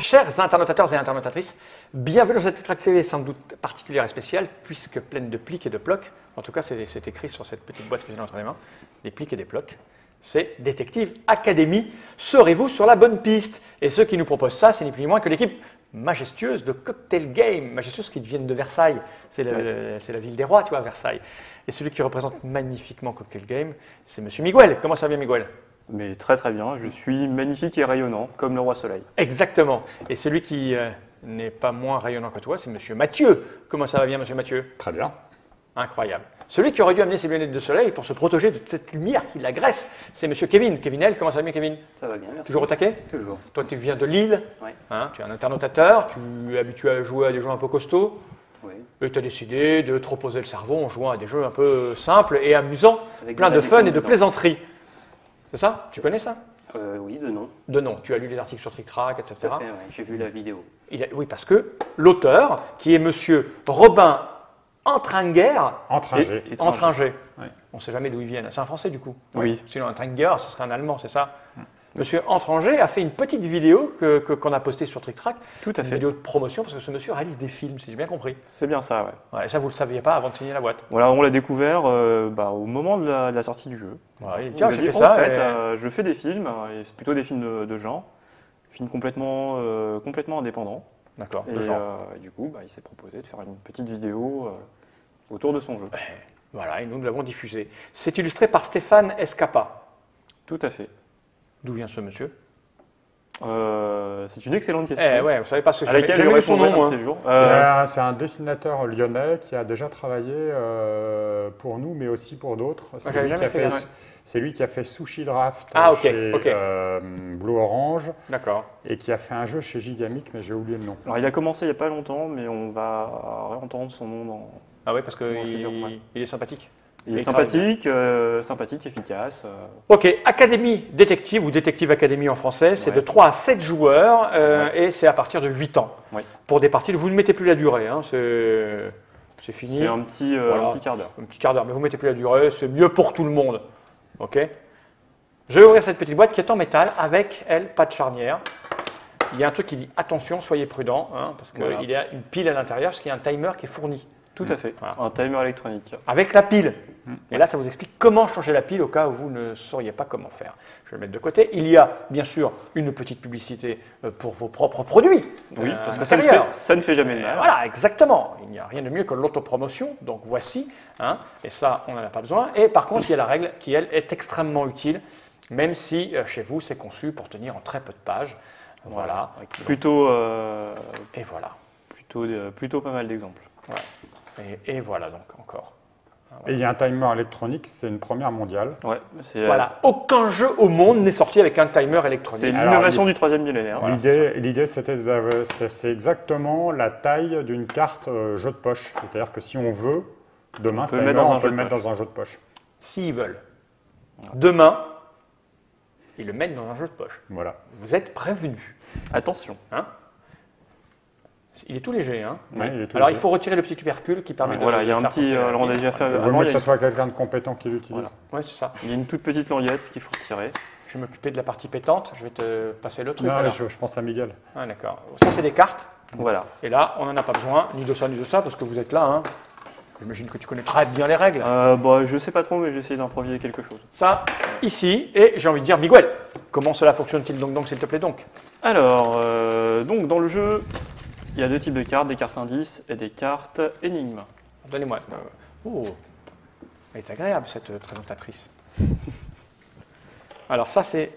Chers internautateurs et internautatrices, bienvenue dans cette Trick TV sans doute particulière et spéciale, puisque pleine de plics et de plocs. En tout cas, c'est écrit sur cette petite boîte que j'ai entre les mains, des plics et des plocs. C'est Détective Academy. Serez-vous sur la bonne piste? Et ceux qui nous proposent ça, c'est ni plus ni moins que l'équipe majestueuse de Cocktail Game. Majestueuse qui viennent de Versailles. C'est la ville des rois, tu vois, Versailles. Et celui qui représente magnifiquement Cocktail Game, c'est Monsieur Miguel. Comment ça va, Miguel? Mais très très bien, je suis magnifique et rayonnant, comme le roi soleil. Exactement. Et celui qui n'est pas moins rayonnant que toi, c'est Monsieur Mathieu. Comment ça va bien, Monsieur Mathieu? Très bien. Incroyable. Celui qui aurait dû amener ses lunettes de soleil pour se protéger de cette lumière qui l'agresse, c'est Monsieur Kevin. Kevinel, comment ça va bien, Kevin? Ça va bien, merci. Toujours au taquet? Toujours. Toi, tu viens de Lille. Oui. Hein, tu es un internautateur, tu es habitué à jouer à des jeux un peu costauds. Oui. Et tu as décidé de te reposer le cerveau en jouant à des jeux un peu simples et amusants, Avec plein de de la fun et de détente. plaisanterie. C'est ça? Tu connais ça? Oui, de nom. De nom. Tu as lu les articles sur TrickTrack, etc. Tout à fait, ouais. J'ai vu la vidéo. Oui, parce que l'auteur, qui est Monsieur Robin Entringer, Entringer. Entringer. Oui. On ne sait jamais d'où ils viennent. C'est un Français du coup. Oui. Sinon Entringer, ce serait un Allemand, c'est ça? Monsieur Entringer a fait une petite vidéo qu'on a postée sur TrickTrack. Tout à Une fait. vidéo de promotion parce que ce monsieur réalise des films, si j'ai bien compris. C'est bien ça, ouais. Ouais, et ça, vous ne le saviez pas avant de signer la boîte. Voilà, on l'a découvert au moment de la sortie du jeu. Voilà, il dit, On tiens, lui a j'ai dit, fait ça. en fait, et- je fais des films, et c'est plutôt des films de genre, films complètement indépendants. D'accord, Et de genre. du coup, il s'est proposé de faire une petite vidéo autour de son jeu. Voilà, et nous l'avons diffusé. C'est illustré par Stéphane Escapa. Tout à fait. D'où vient ce monsieur? C'est une excellente question. Ouais, vous savez pas ce que À j'ai laquelle jamais je lu son répondrai nom. un Hein. de ces jours. C'est un dessinateur lyonnais qui a déjà travaillé pour nous, mais aussi pour d'autres. C'est j'avais lui, jamais qui a fait, fait- c'est lui qui a fait Sushi Draft Ah, ok, chez ok. Blue Orange D'accord. et qui a fait un jeu chez Gigamic, mais j'ai oublié le nom. Alors, il a commencé il n'y a pas longtemps, mais on va réentendre son nom dans. Ah oui, parce Bon, je suis qu'il sûr, ouais. il est sympathique. Il est il travaille sympathique, efficace. Ok, Académie Détective ou Détective Academy en français, c'est Ouais. de 3 à 7 joueurs Ouais. et c'est à partir de 8 ans. Ouais. Pour des parties, vous ne mettez plus la durée, hein, c'est fini. C'est un petit quart d'heure. Un petit quart d'heure, mais vous ne mettez plus la durée, c'est mieux pour tout le monde. Ok. Je vais ouvrir cette petite boîte qui est en métal avec, elle, pas de charnière. Il y a un truc qui dit attention, soyez prudent, hein, parce qu'il Voilà. y a une pile à l'intérieur, parce qu'il y a un timer qui est fourni. Tout à fait. Voilà. Un timer électronique. Avec la pile. Et là, ça vous explique comment changer la pile au cas où vous ne sauriez pas comment faire. Je vais le mettre de côté. Il y a bien sûr une petite publicité pour vos propres produits. Oui, parce à que l'intérieur. ça ne fait jamais de mal. Voilà, exactement. Il n'y a rien de mieux que l'autopromotion. Donc voici. Hein, et ça, on n'en a pas besoin. Et par contre, il y a la règle qui, elle, est extrêmement utile, même si chez vous, c'est conçu pour tenir en très peu de pages. Voilà. Plutôt, Et voilà. plutôt pas mal d'exemples. Ouais. Et voilà donc encore. Et il y a un timer électronique, c'est une première mondiale. Ouais, c'est Voilà. Aucun jeu au monde n'est sorti avec un timer c'est électronique. l'innovation du troisième millénaire. Voilà, L'idée, c'est exactement la taille d'une carte jeu de poche. C'est-à-dire que si on veut, demain, ce peut le timer, mettre dans un on peut jeu le de mettre poche. dans un jeu de poche. S'ils veulent. Demain, ils le mettent dans un jeu de poche. Voilà. Vous êtes prévenus. Attention. Hein. Il est tout léger. Hein. Ouais, il est tout Alors, il léger. faut retirer le petit tubercule qui permet de. Voilà, il y a de un faire petit. fonctionner la Alors, on a pile. déjà fait. Il vaut Avant, mieux il que y a ce soit quelqu'un de compétent qui l'utilise. Voilà. Ouais, c'est ça. il y a une toute petite languette qu'il faut retirer. Je vais m'occuper de la partie pétante. Je vais te passer le truc. Non, alors. je pense à Miguel. Ah, d'accord. Ça, c'est des cartes. Voilà. Et là, on n'en a pas besoin, ni de ça, parce que vous êtes là. Hein. J'imagine que tu connais très bien les règles. Je sais pas trop, mais j'ai essayé d'improviser quelque chose. Ça, ici, et j'ai envie de dire, Miguel, comment cela fonctionne-t-il donc, s'il te plaît donc? Alors, donc dans le jeu, il y a deux types de cartes, des cartes indices et des cartes énigmes. Donnez-moi. Oh, elle est agréable cette présentatrice. Alors ça, c'est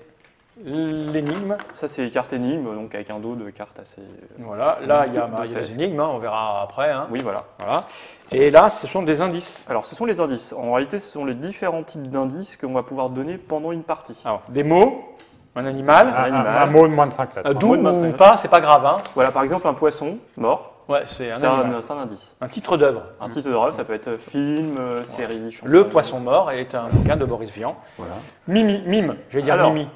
l'énigme. Ça, c'est les cartes énigmes, donc avec un dos de cartes assez. Voilà, là, il y a De des 16. énigmes, hein, on verra après. Hein. Oui, voilà. Voilà. Et là, ce sont des indices. Alors, ce sont les indices. En réalité, ce sont les différents types d'indices qu'on va pouvoir donner pendant une partie. Alors, des mots, un animal, animal. Un mot de moins de 5 lettres. d'où mot de 25 ou lettres. pas, c'est pas grave. Hein. Voilà, par exemple, un poisson mort, Ouais, c'est un c'est animal. un indice. Un titre d'œuvre. Un titre de rêve, ça peut être film, série, chanson. Le poisson mort est un bouquin de Boris Vian. Voilà. Mime, je vais dire Alors, Mimi.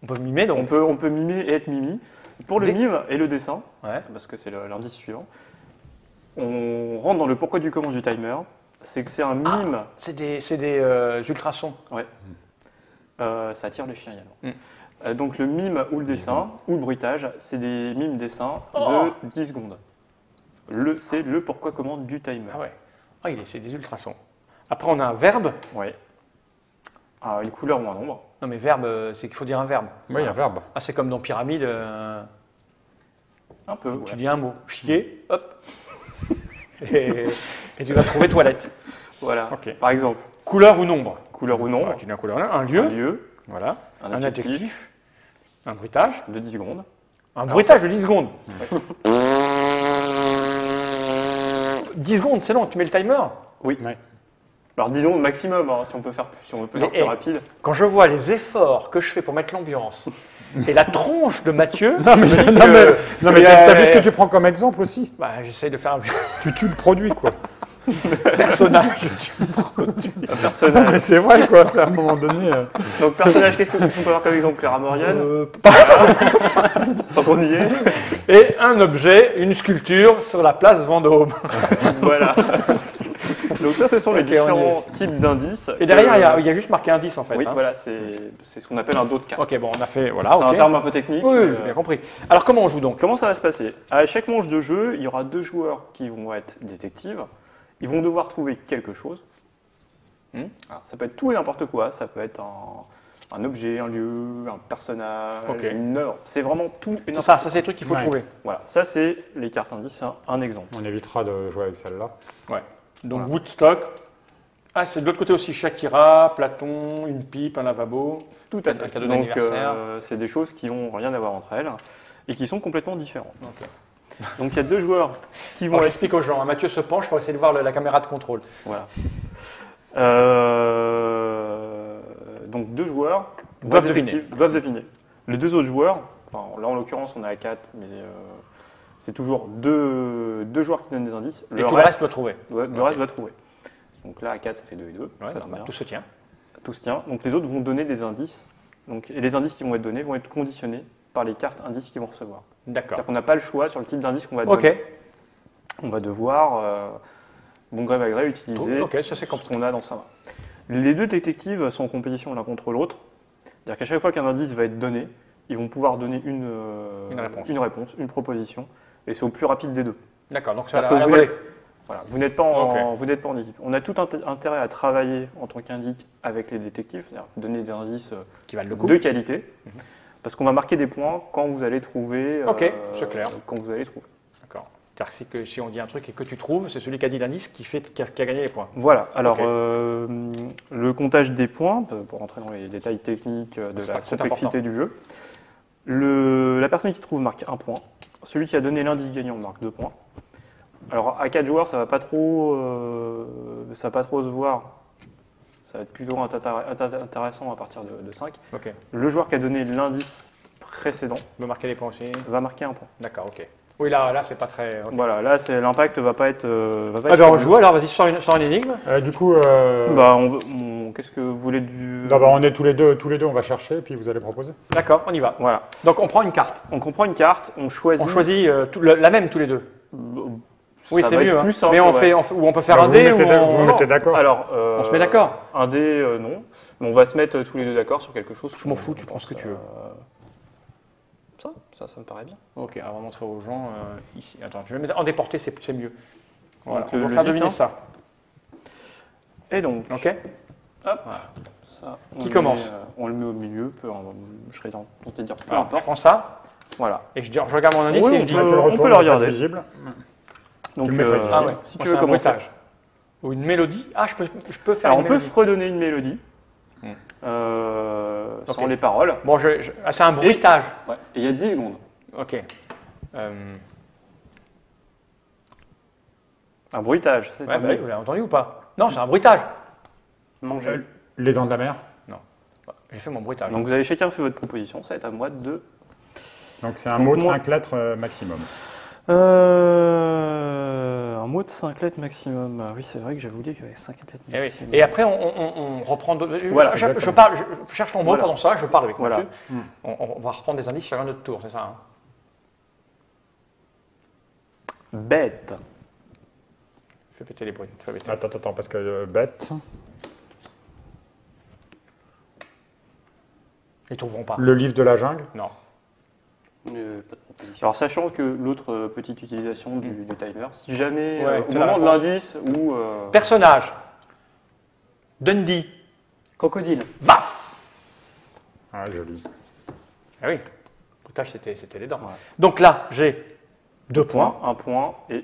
On peut mimer donc. On peut mimer et être mimi. Pour le mime et le dessin, Ouais. parce que c'est l'indice suivant, on rentre dans le pourquoi du comment du timer. C'est que c'est un mime. C'est des ultrasons. Ouais. Ça attire les chiens également. Donc le mime ou le dessin, ou le bruitage, c'est des mimes dessins Oh de 10 secondes. C'est le pourquoi comment du timer. Ah ouais. Ah, c'est des ultrasons. Après, on a un verbe. Ouais. Ah, une couleur ou un nombre. Non, mais verbe, c'est qu'il faut dire un verbe. Oui, il y a un verbe. Ah, c'est comme dans Pyramide. Un peu, Tu ouais. dis un mot. Chier, hop. et tu vas trouver toilette. Voilà. Ok. Par exemple, Couleur ou nombre. couleur ou nombre, Voilà, tu dis un couleur, un lieu. un lieu, Voilà. un Un adjectif, adjectif. Un bruitage. de 10 secondes. Un bruitage de 10 secondes. 10 secondes, c'est long. Tu mets le timer. Oui. Ouais. Alors disons maximum, hein, si on peut faire Mais, plus rapide. Quand je vois les efforts que je fais pour mettre l'ambiance et la tronche de Mathieu, Non, mais, je me dis non, que- non, mais t'as vu ce que tu prends comme exemple aussi. Bah, j'essaye de faire un Tu tues le produit, quoi. personnage. Un Non, mais personnage. c'est vrai, quoi. C'est à un moment donné. Donc personnage, qu'est-ce qu'on peut avoir comme exemple? Clara Morgan. Tant qu'on y est. Et un objet, une sculpture sur la place Vendôme. Voilà. Donc ça, ce sont les Ok, différents types d'indices. Et derrière, il y a juste marqué indice en fait. Oui, hein. voilà, c'est ce qu'on appelle un dos de carte. Ok, bon, on a fait. Voilà, C'est ok. un terme un peu technique. Oui, mais, j'ai bien compris. Alors, comment on joue donc? Comment ça va se passer? À chaque manche de jeu, il y aura 2 joueurs qui vont être détectives. Ils vont devoir trouver quelque chose. Alors, ça peut être tout et n'importe quoi. Ça peut être un objet, un lieu, un personnage, Ok. une œuvre. C'est vraiment tout et C'est n'importe ça, quoi. c'est les trucs qu'il faut Ouais. trouver. Voilà, ça c'est les cartes indices, c'est un exemple. On évitera de jouer avec celle-là. Ouais. Donc, Voilà. Woodstock. Ah, c'est de l'autre côté aussi Shakira, Platon, une pipe, un lavabo. Tout à Un fait. cadeau Donc d'anniversaire. c'est des choses qui n'ont rien à voir entre elles et qui sont complètement différentes. Ok. Donc il y a 2 joueurs qui vont Bon, être... j'explique aux gens. hein. Mathieu se penche pour essayer de voir la caméra de contrôle. Voilà. Donc 2 joueurs Doivent doivent deviner. Les 2 autres joueurs, enfin là en l'occurrence on est à 4, mais c'est toujours deux joueurs qui donnent des indices. Et tout le reste doit trouver. le reste doit trouver. Donc là à 4 ça fait 2 et 2. Ouais, ça tombe normal, bien. tout se tient. Tout se tient. Donc les autres vont donner des indices. Donc, et les indices qui vont être donnés vont être conditionnés par les cartes indices qu'ils vont recevoir. D'accord. C'est-à-dire qu'on n'a pas le choix sur le type d'indice qu'on va Ok. donner. On va devoir, bon gré mal gré, utiliser Ok, ça c'est ce compris. qu'on a dans sa main. Les 2 détectives sont en compétition l'un contre l'autre. C'est-à-dire qu'à chaque fois qu'un indice va être donné, ils vont pouvoir donner une réponse, une proposition, et c'est au plus rapide des 2. D'accord, donc ça C'est-à-dire va que la vous volée. Voilà, vous n'êtes pas, vous n'êtes pas en équipe. On a tout intérêt à travailler en tant qu'indique avec les détectives, c'est-à-dire donner des indices Qui valent le coup. de qualité, parce qu'on va marquer des points quand vous allez trouver. Ok, c'est clair. Quand vous allez trouver. D'accord. C'est-à-dire que si on dit un truc et que tu trouves, c'est celui qui a dit l'indice qui a gagné les points. Voilà, alors Ok. le comptage des points, pour rentrer dans les détails techniques de la C'est complexité du jeu, la personne qui trouve marque 1 point, celui qui a donné l'indice gagnant marque 2 points. Alors à 4 joueurs, ça va pas trop se voir, ça va être plutôt intéressant à partir de 5. Ok. Le joueur qui a donné l'indice précédent Me marquer les points aussi. va marquer 1 point. D'accord, ok. Oui, là c'est pas très. ok. Voilà, là l'impact va pas être. Ah ben on joue alors, vas-y, sors une énigme. Du coup, Bah, qu'est-ce que vous voulez du. non, bah, on est tous les deux, on va chercher, puis vous allez proposer. D'accord, on y va. Voilà. Donc on prend une carte. Donc on prend une carte, on choisit. On choisit la même tous les deux. Oui, Ça c'est va être mieux. plus Hein. simple, Mais on ouais. fait, ou on peut faire Bah, un vous dé mettez ou d'ac- on... vous mettez d'accord. Alors, On se met d'accord. Un dé, non. Mais on va se mettre tous les deux d'accord sur quelque chose. Je m'en fous, tu prends ce que tu veux. Ça me paraît bien. Ok, on va montrer aux gens ici. Attends, je vais mettre en déporté, c'est mieux. Voilà, Donc, on va le faire dessin. deviner ça. Et donc, Ok. hop, ça, Qui le commence met, on le met au milieu, je serais tenté de dire peu Alors, je importe. prends ça Voilà. et je regarde mon indice Oui, et on je dis. peut- Tu le on retournes peut le en face regarder. visible. Donc, le mets face Ah ouais. si Moi, tu veux c'est un commencer. bruitage. Ou une mélodie. Ah, je peux faire Alors, une on peut mélodie. fredonner une mélodie Ok. sans les paroles. Bon, c'est un bruitage. Ouais. Et il y a 10 secondes. Ok. Un bruitage, c'est Ouais, un bah oui, bruit. vous l'avez entendu ou pas? Non, c'est un bruitage. Manger. Les dents de la mer. J'ai fait mon bruitage. Donc vous avez chacun fait votre proposition, ça va être à moi de... Donc c'est un Donc, mot de moi- 5 lettres maximum. Un mot de 5 lettres maximum. Ah oui, c'est vrai que j'avais oublié qu'il y avait 5 lettres Et, oui. maximum. Et après, on reprend. Voilà, je cherche ton mot Voilà. pendant ça, je parle avec Voilà. Mathieu. On va reprendre des indices sur un autre tour, c'est ça hein? Bête. Fais péter les bruits. Fais péter. Attends, parce que bête. Ils trouveront pas. Le livre de la jungle. Non. Pas de proposition. Alors, sachant que l'autre petite utilisation du timer, si jamais, Ouais, au c'est la moment de réponse. l'indice ou... Personnage. Dundee. Crocodile. Vaf. Ah, joli. Ah oui. Broutage, c'était les dents. Ouais. Donc là, j'ai 2 points. un point et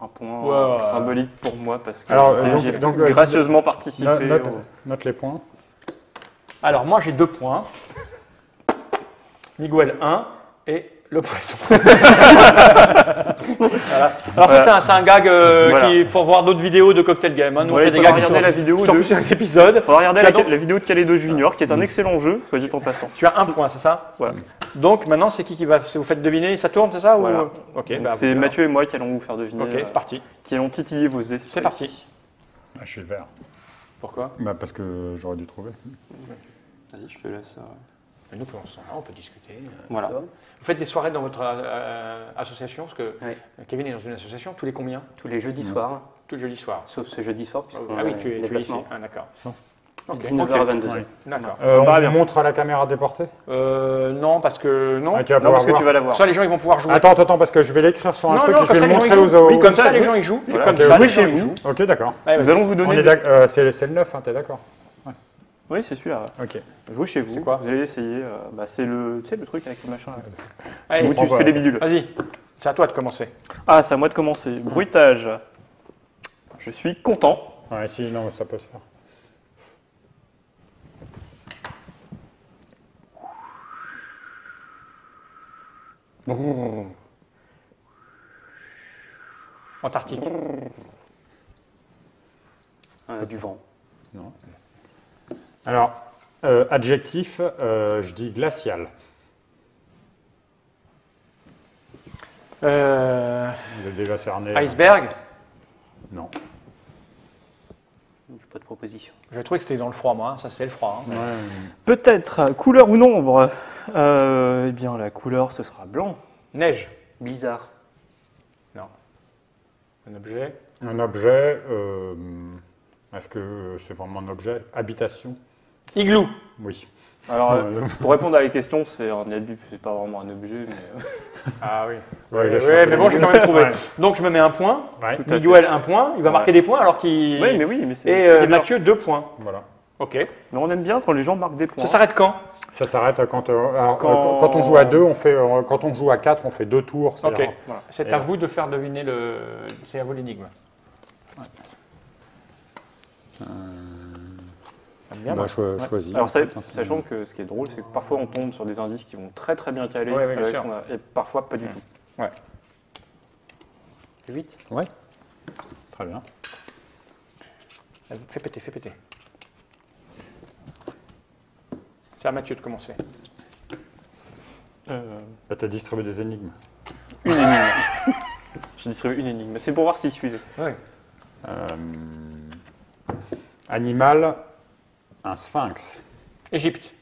un point Ouais. symbolique pour moi parce que Alors, j'ai donc, gracieusement participé. Note les points. Alors moi, j'ai 2 points. Miguel 1 et le poisson. Voilà. Alors ça, c'est un gag Voilà. pour voir d'autres vidéos de Cocktail Game. Hein. Nous, Ouais, on fait il des faudra gags regarder la vidéo sur de- plusieurs épisodes. Faudra regarder Tu as donc- la vidéo de Calédo Junior qui est un excellent jeu, soit dit en passant. Tu as 1 point, c'est ça? Voilà. Donc maintenant, c'est qui va... Vous faites deviner, ça tourne, c'est ça? Voilà. Ou... Ok, Donc, bah, c'est vous- Mathieu et moi qui allons vous faire deviner, Ok, c'est parti. qui allons titiller vos esprits. C'est parti. Ah, je suis le vert. Pourquoi? Bah, parce que j'aurais dû trouver. Vas-y, je te laisse. Nous, pour l'instant, on peut discuter. Voilà. Vous faites des soirées dans votre association? Parce que Oui. Kevin est dans une association, tous les combien? Tous les jeudis soirs, Tout le jeudi soir. sauf ce jeudi soir, puisqu'on Ah oui, a tu es ici. déplacement. Ah, d'accord. Ça. Ok. 19h à 22h. Ouais. D'accord. Ça me paraît bien. On montre à la caméra déportée. Non, parce que non. Ah, tu vas Non, pouvoir parce que voir. tu vas la voir. Ça, les gens, ils vont pouvoir jouer. Attends, parce que je vais l'écrire sur un non, truc non, et je comme vais ça, le les gens, montrer ils aux jouent. autres. Oui, comme ça, les gens, ils jouent. Voilà. Comme Jouez ça, les chez gens, ils vous. jouent. Ok, d'accord. Allez, Nous vas-y. allons vous On donner. est d'accord. C'est le 9, hein, t'es d'accord? Oui, c'est celui-là. Ok. Jouez chez vous. C'est quoi Vous allez essayer. C'est le, tu sais, le truc avec le machin. Là. Allez, Où tu prends fais pas. les bidules. vas-y. C'est à toi de commencer. Ah, c'est à moi de commencer. Bruitage. Je suis content. Ouais, si, non, ça peut se faire. Antarctique. Du vent. Alors, adjectif, je dis glacial. Vous êtes déjà cerné. Iceberg. Non. J'ai pas de proposition. Je trouvais que c'était dans le froid, moi. Hein. Ça, c'était le froid. Hein. Ouais, Peut-être couleur ou nombre. Eh bien, la couleur, ce sera blanc. Neige. Bizarre. Non. Un objet. un objet, est-ce que c'est vraiment un objet? Habitation? Igloo. Oui. Alors, pour répondre à la question, c'est un habit, c'est pas vraiment un objet, mais. Ah oui. Ouais, Ouais, j'ai cherché. mais bon, j'ai quand même trouvé. Ouais. Donc je me mets un point. Ouais, Tout à fait. Miguel, un point. Il va marquer des points alors qu'il. Oui, mais c'est. Et c'est bien. Mathieu, 2 points. voilà. Ok. Mais on aime bien quand les gens marquent des points. Ça s'arrête quand? Ça s'arrête quand, alors, Quand- quand on joue à 2, on fait, quand on joue à 4, on fait 2 tours. Ok. c'est-à-dire- Voilà. C'est Et à là. vous de faire deviner le. C'est à vous l'énigme. Bien, Bah, moi. choisis. Alors, sachant que ce qui est drôle, c'est que parfois on tombe sur des indices qui vont très très bien caler, Ouais, bien avec sûr. ce qu'on a- et parfois pas du tout. Plus vite. Ouais. Très bien. Fais péter, fais péter. C'est à Mathieu de commencer. Là, tu as distribué des énigmes. Une énigme. Je distribue une énigme. C'est pour voir s'il suivait. Oui. Animal, un sphinx. Égypte.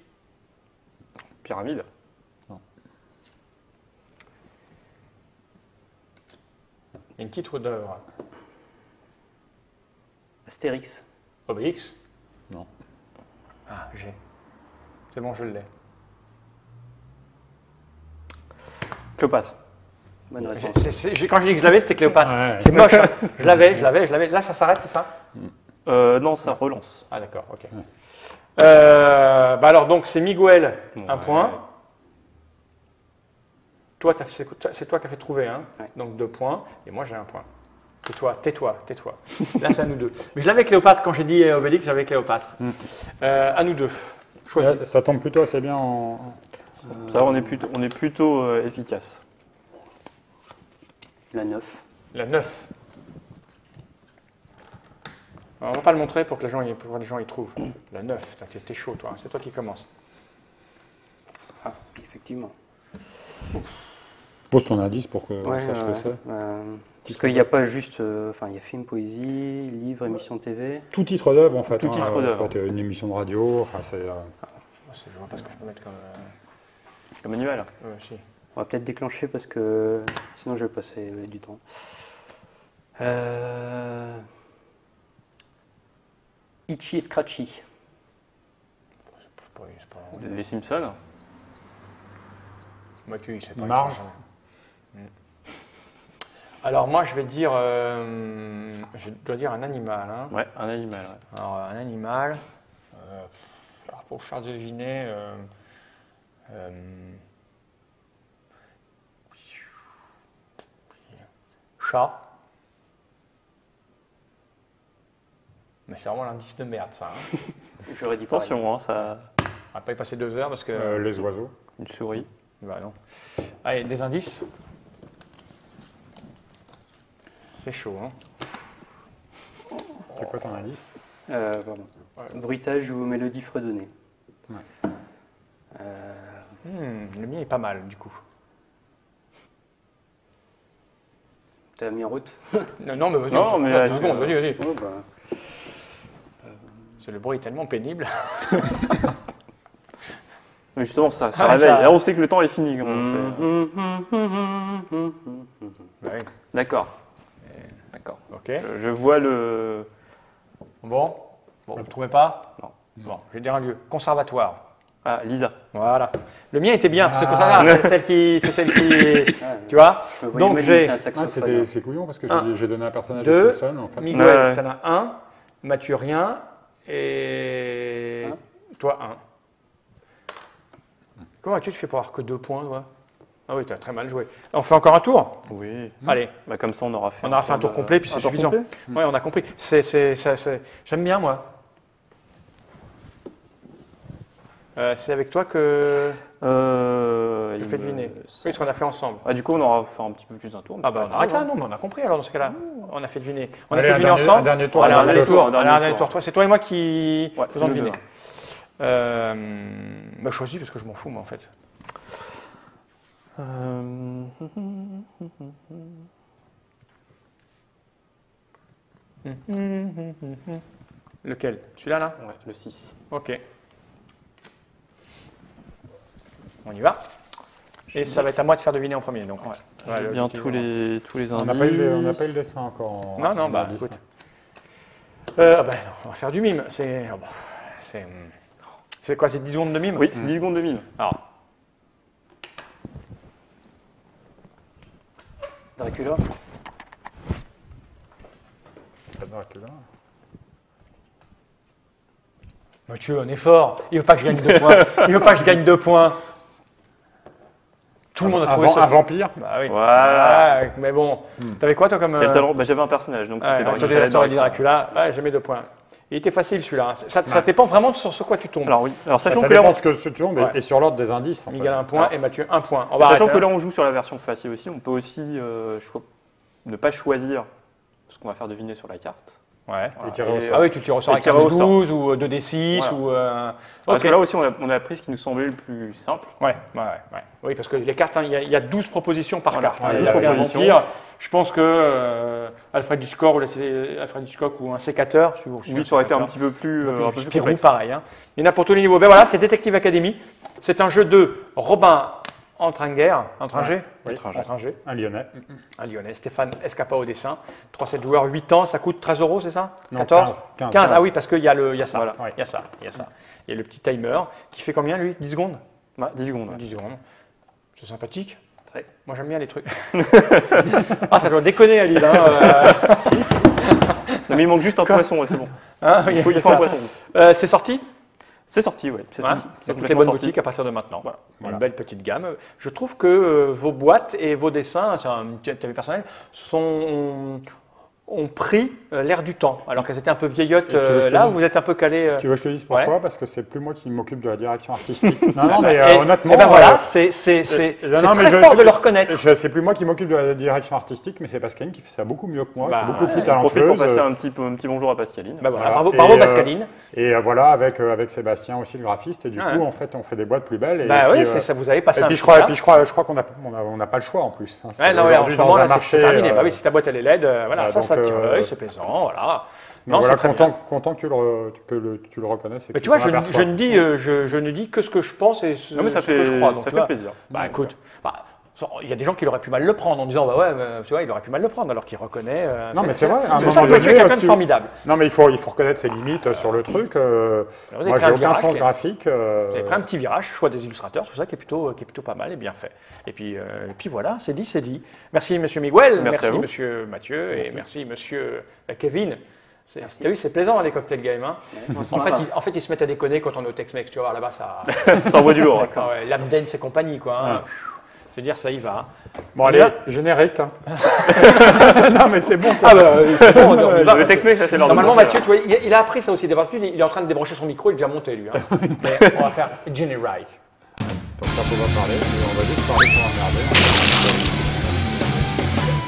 Pyramide. Il y a une titre d'œuvre. Astérix. Obélix. Non. Ah, j'ai. C'est bon, je l'ai. Cléopâtre. Bonne réponse. Quand j'ai dit que je l'avais, c'était Cléopâtre. Ouais. C'est moche. Hein. Je l'avais. Là, ça s'arrête, c'est ça? Non, ça relance. Ah, d'accord, ok. Bah alors, donc, c'est Miguel, un Ouais. point. Toi, c'est toi qui as fait trouver, hein? Ouais. Donc 2 points. Et moi, j'ai 1 point. Tais-toi. Là, c'est à nous deux. Mais je l'avais Cléopâtre quand j'ai dit Obélix, j'avais Cléopâtre. À nous deux. Choisis. Ça tombe plutôt assez bien en. Ça, on est plutôt efficace. La 9. La 9. Alors, on va pas le montrer pour que les gens y trouvent. La 9. T'es chaud, toi. C'est toi qui commence. Ah, effectivement. Pose ton indice pour que Ouais, sache ce que ouais. c'est. Parce qu'il n'y a pas juste. Enfin, il y a film, poésie, livre, émission TV. Tout titre d'œuvre, en fait. Tout titre d'œuvre. Une émission de radio, enfin, c'est. Je vois pas ce que je peux mettre comme. Comme manuel. Si. On va peut-être déclencher parce que sinon je vais passer du temps. Itchy et Scratchy. Les Simpsons. Moi, tu sais pas. Marge. Alors moi, je vais dire, je dois dire un animal. Hein. Ouais, un animal. Ouais. Alors un animal. Alors, pour faire deviner. Chat. Mais c'est vraiment l'indice de merde, ça. Hein. J'aurais dit pareil. Attention, hein, ça. On va pas y passer 2 heures parce que. Les oiseaux. Une souris. Bah non. Allez, des indices. C'est chaud, hein. C'est quoi ton indice? Pardon. Bruitage ou mélodie fredonnée. Ouais. Le mien est pas mal, du coup. T'as mis en route? Non, mais vas-y, Non, mais 2 secondes, vas-y. Oh, bah. Le bruit est tellement pénible. Mais justement, ça Ah, réveille. ça- Là, on sait que le temps est fini. Quand même, Bah oui. D'accord. D'accord. Ok. Je vois le. Bon, vous ne trouvez pas? Non. Bon, je vais dire un lieu. Conservatoire. Ah, Lisa. Voilà. Le mien était bien, parce que conservatoire, c'est celle qui. Ah, Tu vois? je me voyais Donc même j'ai imiter un saxophone. C'est couillon parce que Un, j'ai donné un personnage deux, à Simpson en fait. Miguel, Ouais. t'en as un. Mathieu, rien. Et. Un. Toi, un. Comment tu fais pour avoir que 2 points, toi? Ah oui, tu as très mal joué. On fait encore un tour? Oui. Allez. Bah, comme ça, on aura fait. On aura fait un tour complet, puis c'est tour suffisant. complet Ouais, on a compris. J'aime bien, moi. C'est avec toi que je il fais me deviner. Oui, semble- parce qu'on a fait ensemble. Ah, du coup, on aura fait un petit peu plus d'un tour. mais Ah c'est bah pas on grave, arrête là, hein. non, mais on a compris alors dans ce cas-là. On a fait deviner. On Allez, a fait un deviner dernier- ensemble. un dernier tour, Allez, un un dernier tour. un dernier Allez, un dernier tour. tour. C'est toi et moi qui Ouais, c'est faisons nous deviner. deux. Bah, choisis parce que je m'en fous, moi, en fait. Lequel? Celui-là, là? Ouais, le 6. Ok. On y va. Et ça va être à moi de faire deviner en premier. Donc. Ouais. Ouais, J'ai le bien petit- tous les indices. On n'a pas eu le dessin encore. Non, en bah indice. écoute. Non, on va faire du mime. C'est quoi? C'est 10 secondes de mime? Oui, c'est 10 secondes de mime. Alors, Dracula. Pas de Dracula. Mathieu, on est fort. Il veut pas que je gagne 2 points. Il veut pas que je gagne 2 points. Tout le monde a trouvé Un ça. vampire. Bah oui. Voilà. Ah, mais bon, t'avais quoi toi comme. Quel talent. Bah, j'avais un personnage, donc c'était Dracula. T'aurais dit Dracula. Ouais, j'ai mis 2 points. Il était facile celui-là. Ça dépend vraiment de sur quoi tu tombes. Alors oui, alors Ça sachant que dépend là, de ce que tu tombes Ouais. et sur l'ordre des indices. En fait. Miguel a 1 point Alors, et Mathieu 1 point. On va sachant arrêter, que là hein. on joue sur la version facile aussi, on peut aussi ne pas choisir ce qu'on va faire deviner sur la carte. Ouais. Et tirer au Et, sort. Ah oui, tu tires au sort Et avec un tirer au sort. 12 ou 2d6 Voilà. ou. Parce Ok. que là aussi on a pris ce qui nous semblait le plus simple. Ouais. Oui, parce que les cartes, hein, il y a 12 propositions par Voilà, carte. il y a Il 12 y a un propositions. vampire. Je pense que Alfred Hitchcock ou un sécateur. Oui, ça aurait été un petit peu plus Spirou, complexe. pareil. Hein. Il y en a pour tous les niveaux. Ben voilà, c'est Detective Academy. C'est un jeu de Robin Entringer. Oui. Entringer. Un Lyonnais. Un Lyonnais. Stéphane Escapa au dessin. 3-7 joueurs, 8 ans. Ça coûte 13 €, c'est ça? Non, 14? 15. Ah oui, parce qu'il y a ça. Voilà. Il y a ça. Il y a le petit timer qui fait combien, lui? 10 secondes? Ouais, 10 secondes. ouais. 10 secondes. C'est sympathique. Très. Moi, j'aime bien les trucs. Ah, ça doit déconner à Lille. Hein, Non, mais il manque juste un poisson, ouais, c'est bon. Hein, oui, Il faut c'est un ça. poisson. C'est sorti? C'est sorti, oui. C'est Hein, sorti. dans C'est toutes les complètement bonnes sorti. boutiques à partir de maintenant. Voilà. Une belle petite gamme. Je trouve que vos boîtes et vos dessins, c'est un petit avis personnel, ont pris l'air du temps, alors qu'elles étaient un peu vieillottes. Et tu veux que je te Là, dise- vous êtes un peu calé. Tu veux que je te dise pourquoi? Ouais. Parce que c'est plus moi qui m'occupe de la direction artistique. Non, mais Et- honnêtement. et ben voilà, c'est non, mais très fort de le reconnaître. C'est plus moi qui m'occupe de la direction artistique, mais c'est Pascaline qui fait ça beaucoup mieux que moi, Bah, qui est beaucoup plus ouais. On profite pour talentueuse. passer un petit bonjour à Pascaline. Bah voilà, Voilà. bravo Et, Pascaline. Et voilà, avec Sébastien aussi, le graphiste. Et du Ah coup, ouais. en fait, on fait des boîtes plus belles. Et Bah puis, oui, ça vous avez passé et un puis, petit je crois, là. je crois qu'on n'a pas le choix en plus. hein. C'est Ouais, non, ouais, en aujourd'hui ce moment, dans un là, c'est marché. terminé. Bah oui, si ta boîte elle est LED, voilà, donc, ça tire l'œil, c'est plaisant, voilà. donc voilà, c'est très bien. content que tu le reconnaisses. Et Mais que tu vois, t'en je aperçois. ne dis que ce que je pense et ce, Non, mais ça ce que je crois. Donc, fait tu vois. plaisir. Bah écoute, Il y a des gens qui auraient pu mal le prendre en disant bah ouais, tu vois, il aurait pu mal le prendre alors qu'il reconnaît. Non, mais c'est vrai, à un C'est pour ça moment que Mathieu est donné, quelqu'un de si- formidable. Non, mais il faut reconnaître ses limites sur le truc. avez Moi, pris j'ai un aucun virage sens qui est- graphique. Vous avez pris un petit virage, choix des illustrateurs, tout ça qui est plutôt pas mal et bien fait. Et puis voilà, c'est dit, c'est dit. Merci Monsieur Miguel, Merci à vous. Monsieur Mathieu et merci Monsieur Kevin. T'as vu, c'est plaisant les cocktail games. Hein. En fait, ils se mettent à déconner quand on est au Tex-Mex, tu vois, là-bas ça. Ça envoie du lourd. Ah ouais, Lap Dance et compagnie, quoi. Hein. C'est-à-dire, ça y va. Hein. Bon, allez, Là- générique. hein. Non, mais c'est bon. Quoi. Ah bah, c'est bon, on y va. Le Tex-Mex, ça c'est l'heure de Normalement, manger, Mathieu, tu vois, il a appris ça aussi. D'habitude, il est en train de débrancher son micro, il est déjà monté, lui. Hein. Mais on va faire générique. Donc, ça, faut pas parler. Mais on va juste parler pour emmerder.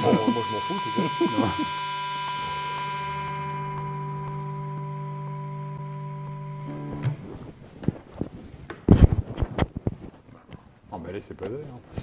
Bon, moi, je m'en fous, tu sais. Emballé, c'est pas hein.